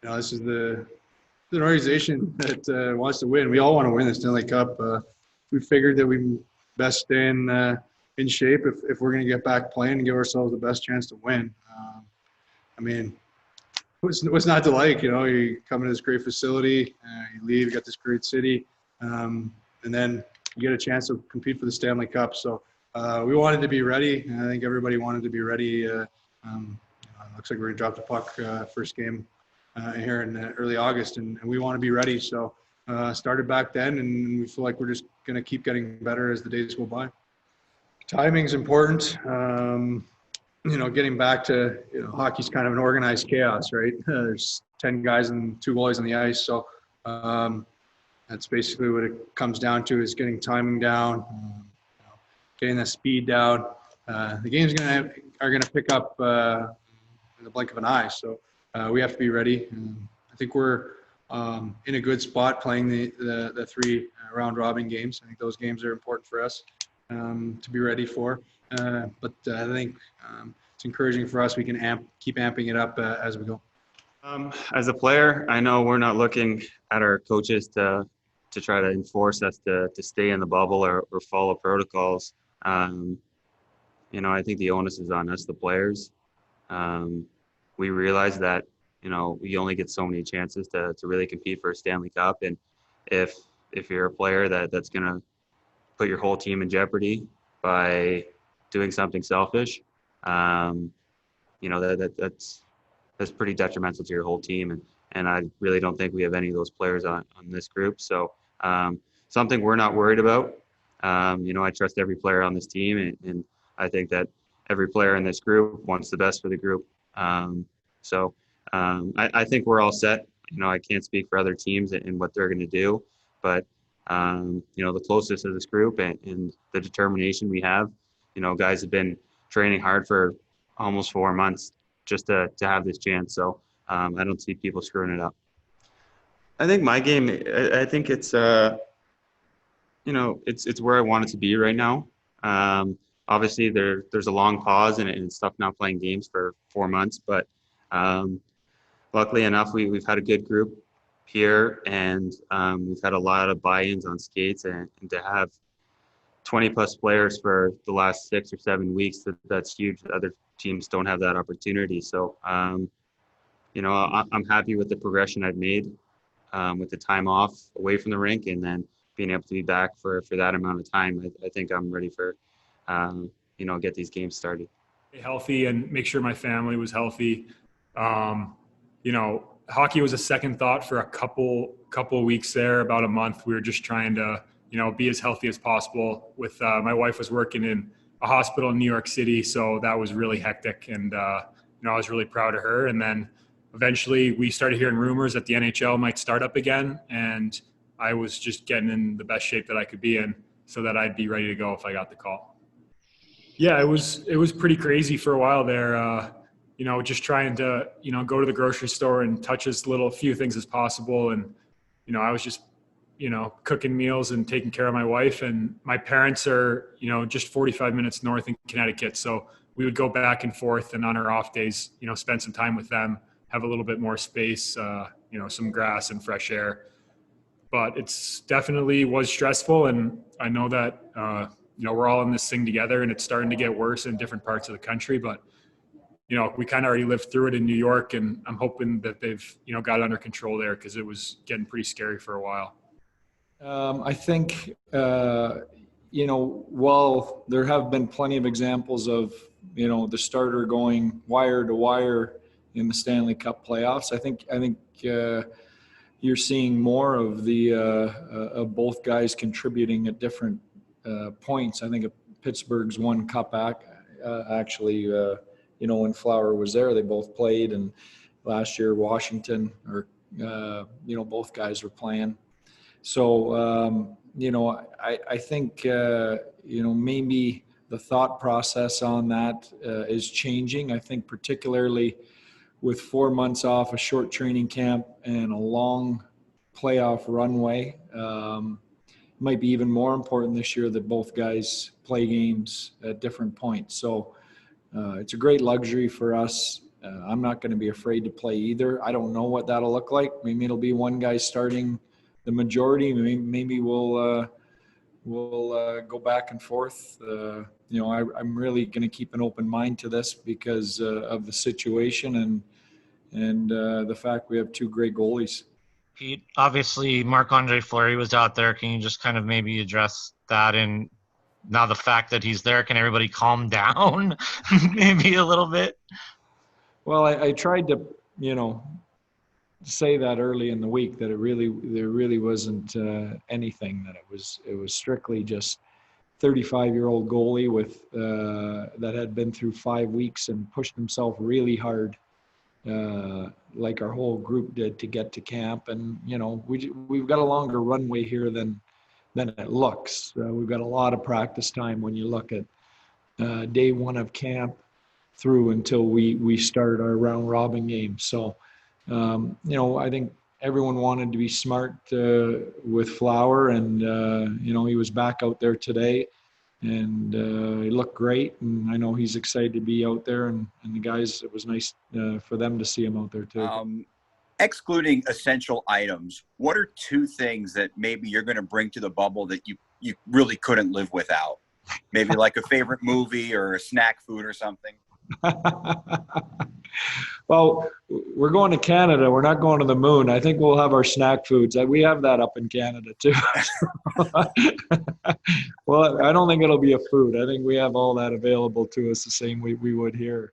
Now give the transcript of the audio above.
this is an organization that wants to win. We all want to win the Stanley Cup. We figured that we best stay in shape if we're going to get back playing and give ourselves the best chance to win. I mean, what's not to like? You come into this great facility, you leave, you got this great city, and then you get a chance to compete for the Stanley Cup. So we wanted to be ready, and I think everybody wanted to be ready. Looks like we're going to drop the puck first game here in early August, and we want to be ready. So started back then, and we feel like we're just going to keep getting better as the days go by. Timing's important. Getting back to, hockey's kind of an organized chaos, right? There's 10 guys and 2 goalies on the ice. So that's basically what it comes down to, is getting timing down, getting the speed down. The games are going to pick up in the blink of an eye. So we have to be ready. I think we're in a good spot playing the 3 round robin games. I think those games are important for us to be ready for. But I think it's encouraging for us. We can keep amping it up as we go. As a player, I know we're not looking at our coaches to try to enforce us to stay in the bubble or follow protocols. I think the onus is on us, the players. We realize that, we only get so many chances to really compete for a Stanley Cup. And if you're a player that's going to put your whole team in jeopardy by doing something selfish, that's pretty detrimental to your whole team. And I really don't think we have any of those players on this group. So something we're not worried about. I trust every player on this team, and I think that every player in this group wants the best for the group. I think we're all set. I can't speak for other teams and what they're going to do, but the closest of this group and the determination we have, guys have been training hard for almost 4 months just to have this chance. So I don't see people screwing it up. I think my game, I think it's, it's where I want it to be right now. Obviously there's a long pause and it's tough not playing games for 4 months, but luckily enough, we've had a good group here, and we've had a lot of buy-ins on skates, and to have 20 plus players for the last 6 or 7 weeks, that's huge. Other teams don't have that opportunity. So, I'm happy with the progression I've made with the time off away from the rink, and then being able to be back for that amount of time. I think I'm ready for, get these games started. Healthy and make sure my family was healthy. Hockey was a second thought for a couple of weeks there, about a month. We were just trying to, be as healthy as possible. With my wife was working in a hospital in New York City, so that was really hectic. And I was really proud of her. And then eventually we started hearing rumors that the NHL might start up again, and I was just getting in the best shape that I could be in so that I'd be ready to go if I got the call. Yeah, it was pretty crazy for a while there. Just trying to, go to the grocery store and touch as few things as possible. And, I was just, cooking meals and taking care of my wife. And my parents are, just 45 minutes north in Connecticut. So we would go back and forth, and on our off days, spend some time with them, have a little bit more space, some grass and fresh air. But it's definitely was stressful. And I know that, we're all in this thing together, and it's starting to get worse in different parts of the country. But we kind of already lived through it in New York, and I'm hoping that they've, got it under control there, because it was getting pretty scary for a while. I think, while there have been plenty of examples of, the starter going wire to wire in the Stanley Cup playoffs, I think you're seeing more of of both guys contributing at different points. I think Pittsburgh's won cup actually. When Flower was there, they both played, and last year Washington, both guys were playing. So, I think, maybe the thought process on that is changing. I think particularly with 4 months off, a short training camp, and a long playoff runway, might be even more important this year that both guys play games at different points. So, it's a great luxury for us I'm not going to be afraid to play either. I don't know what that'll look like. Maybe it'll be one guy starting the majority. Maybe we'll go back and forth. I'm really going to keep an open mind to this because of the situation and the fact we have two great goalies. Pete, obviously Marc-Andre Fleury was out there. Can you just kind of maybe address that? And now the fact that he's there, can everybody calm down maybe a little bit? Well, I tried to, say that early in the week that there really wasn't anything, that it was strictly just 35-year-old goalie with that had been through 5 weeks and pushed himself really hard, like our whole group did, to get to camp. And we've got a longer runway here than it looks. We've got a lot of practice time when you look at day one of camp through until we start our round robin game. So I think everyone wanted to be smart with Flower, and he was back out there today, and he looked great. And I know he's excited to be out there, and the guys, it was nice for them to see him out there too. Excluding essential items, what are 2 things that maybe you're going to bring to the bubble that you really couldn't live without? Maybe like a favorite movie or a snack food or something. Well, we're going to Canada. We're not going to the moon. I think we'll have our snack foods. We have that up in Canada too. Well, I don't think it'll be a food. I think we have all that available to us the same way we would here.